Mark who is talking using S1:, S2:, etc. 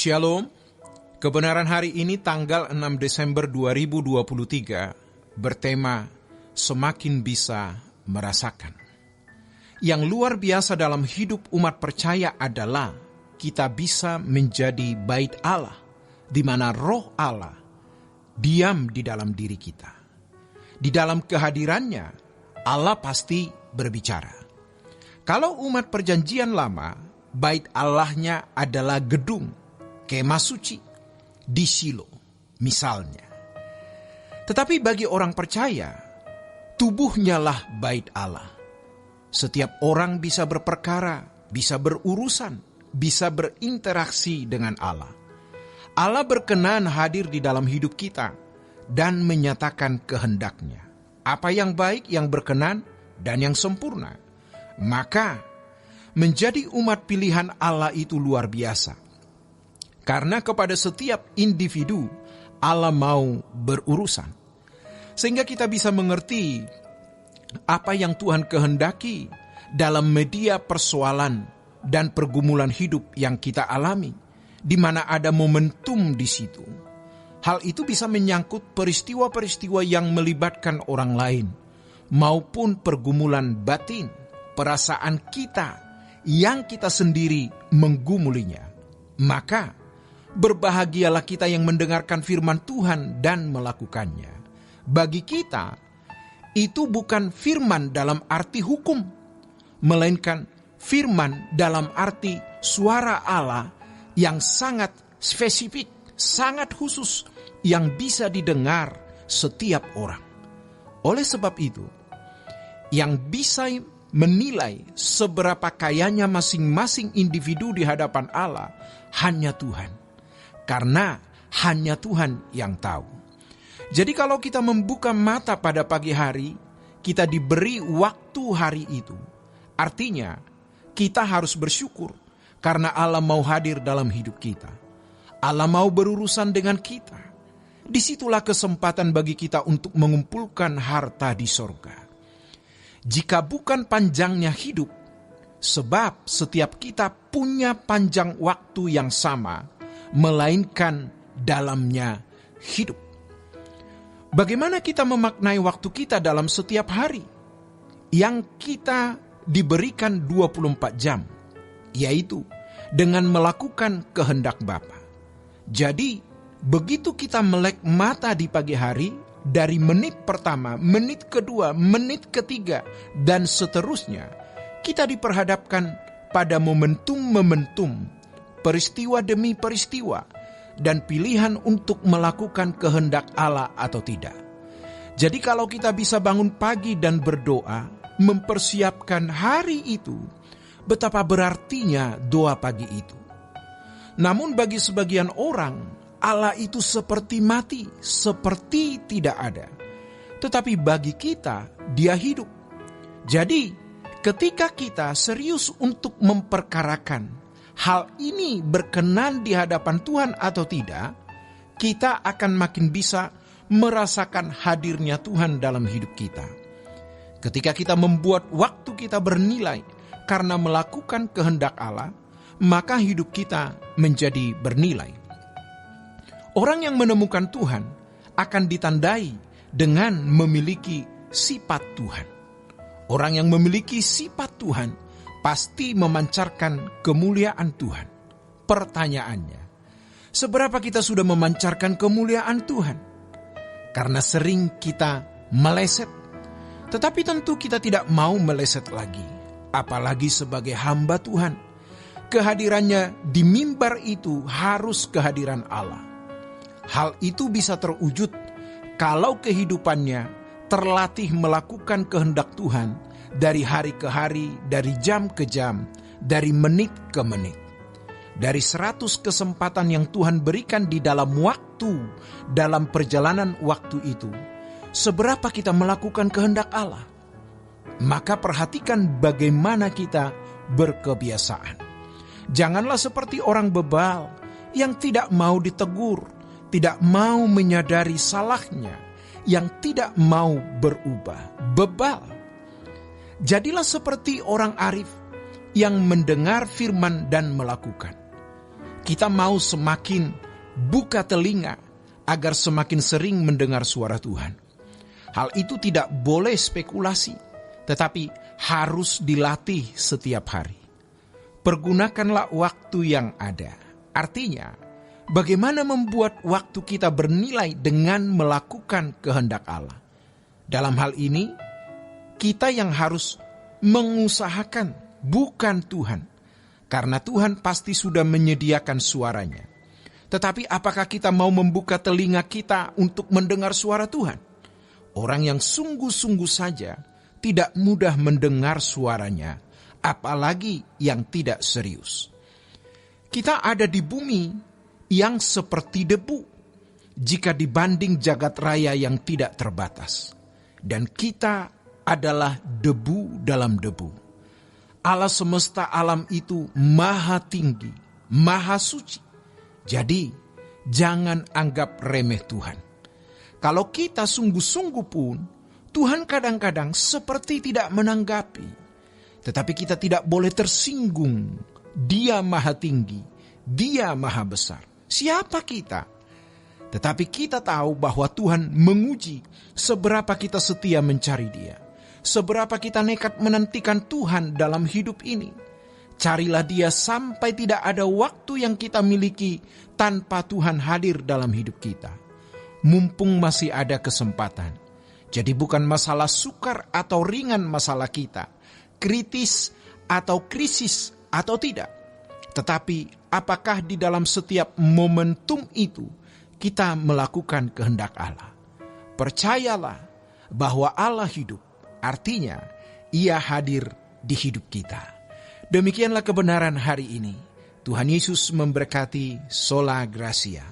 S1: Shalom, kebenaran hari ini tanggal 6 Desember 2023 bertema Semakin Bisa Merasakan. Yang luar biasa dalam hidup umat percaya adalah kita bisa menjadi bait Allah, di mana roh Allah diam di dalam diri kita. Di dalam kehadirannya, Allah pasti berbicara. Kalau umat perjanjian lama, bait Allahnya adalah gedung, kemah suci di Shilo, misalnya. Tetapi bagi orang percaya, tubuhnya lah bait Allah. Setiap orang bisa berperkara, bisa berurusan, bisa berinteraksi dengan Allah. Allah berkenan hadir di dalam hidup kita dan menyatakan kehendaknya. Apa yang baik, yang berkenan, dan yang sempurna. Maka, menjadi umat pilihan Allah itu luar biasa. Karena kepada setiap individu, Allah mau berurusan. Sehingga kita bisa mengerti apa yang Tuhan kehendaki dalam media persoalan dan pergumulan hidup yang kita alami, di mana ada momentum di situ. Hal itu bisa menyangkut peristiwa-peristiwa yang melibatkan orang lain, maupun pergumulan batin, perasaan kita yang kita sendiri menggumulinya. Maka, berbahagialah kita yang mendengarkan firman Tuhan dan melakukannya. Bagi kita, itu bukan firman dalam arti hukum, melainkan firman dalam arti suara Allah yang sangat spesifik, sangat khusus, yang bisa didengar setiap orang. Oleh sebab itu, yang bisa menilai seberapa kayanya masing-masing individu di hadapan Allah hanya Tuhan. Karena hanya Tuhan yang tahu. Jadi kalau kita membuka mata pada pagi hari, kita diberi waktu hari itu. Artinya, kita harus bersyukur karena Allah mau hadir dalam hidup kita. Allah mau berurusan dengan kita. Disitulah kesempatan bagi kita untuk mengumpulkan harta di sorga. Jika bukan panjangnya hidup, sebab setiap kita punya panjang waktu yang sama, melainkan dalamnya hidup. Bagaimana kita memaknai waktu kita dalam setiap hari yang kita diberikan 24 jam, yaitu dengan melakukan kehendak Bapa. Jadi, begitu kita melek mata di pagi hari, dari menit pertama, menit kedua, menit ketiga, dan seterusnya, kita diperhadapkan pada momentum-momentum, peristiwa demi peristiwa, dan pilihan untuk melakukan kehendak Allah atau tidak. Jadi kalau kita bisa bangun pagi dan berdoa, mempersiapkan hari itu, betapa berartinya doa pagi itu. Namun bagi sebagian orang, Allah itu seperti mati, seperti tidak ada. Tetapi bagi kita, Dia hidup. Jadi, ketika kita serius untuk memperkarakan hal ini berkenan di hadapan Tuhan atau tidak, kita akan makin bisa merasakan hadirnya Tuhan dalam hidup kita. Ketika kita membuat waktu kita bernilai karena melakukan kehendak Allah, maka hidup kita menjadi bernilai. Orang yang menemukan Tuhan akan ditandai dengan memiliki sifat Tuhan. Orang yang memiliki sifat Tuhan pasti memancarkan kemuliaan Tuhan. Pertanyaannya, seberapa kita sudah memancarkan kemuliaan Tuhan? Karena sering kita meleset. Tetapi tentu kita tidak mau meleset lagi. Apalagi sebagai hamba Tuhan. Kehadirannya di mimbar itu harus kehadiran Allah. Hal itu bisa terwujud kalau kehidupannya terlatih melakukan kehendak Tuhan dari hari ke hari, dari jam ke jam, dari menit ke menit. Dari 100 kesempatan yang Tuhan berikan di dalam waktu, dalam perjalanan waktu itu, seberapa kita melakukan kehendak Allah? Maka perhatikan bagaimana kita berkebiasaan. Janganlah seperti orang bebal yang tidak mau ditegur, tidak mau menyadari salahnya, yang tidak mau berubah. Bebal. Jadilah seperti orang arif yang mendengar firman dan melakukan. Kita mau semakin buka telinga agar semakin sering mendengar suara Tuhan. Hal itu tidak boleh spekulasi, tetapi harus dilatih setiap hari. Pergunakanlah waktu yang ada. Artinya, bagaimana membuat waktu kita bernilai dengan melakukan kehendak Allah. Dalam hal ini, kita yang harus mengusahakan, bukan Tuhan. Karena Tuhan pasti sudah menyediakan suaranya. Tetapi apakah kita mau membuka telinga kita untuk mendengar suara Tuhan? Orang yang sungguh-sungguh saja tidak mudah mendengar suaranya, apalagi yang tidak serius. Kita ada di bumi yang seperti debu, jika dibanding jagat raya yang tidak terbatas. Dan kita adalah debu dalam debu. Allah semesta alam itu maha tinggi, maha suci. Jadi, jangan anggap remeh Tuhan. Kalau kita sungguh-sungguh pun, Tuhan kadang-kadang seperti tidak menanggapi. Tetapi kita tidak boleh tersinggung. Dia maha tinggi, Dia maha besar. Siapa kita? Tetapi kita tahu bahwa Tuhan menguji seberapa kita setia mencari Dia. Seberapa kita nekat menantikan Tuhan dalam hidup ini. Carilah Dia sampai tidak ada waktu yang kita miliki tanpa Tuhan hadir dalam hidup kita. Mumpung masih ada kesempatan. Jadi bukan masalah sukar atau ringan masalah kita, kritis atau krisis atau tidak. Tetapi apakah di dalam setiap momentum itu kita melakukan kehendak Allah? Percayalah bahwa Allah hidup, artinya Ia hadir di hidup kita. Demikianlah kebenaran hari ini. Tuhan Yesus memberkati. Sola Gracia.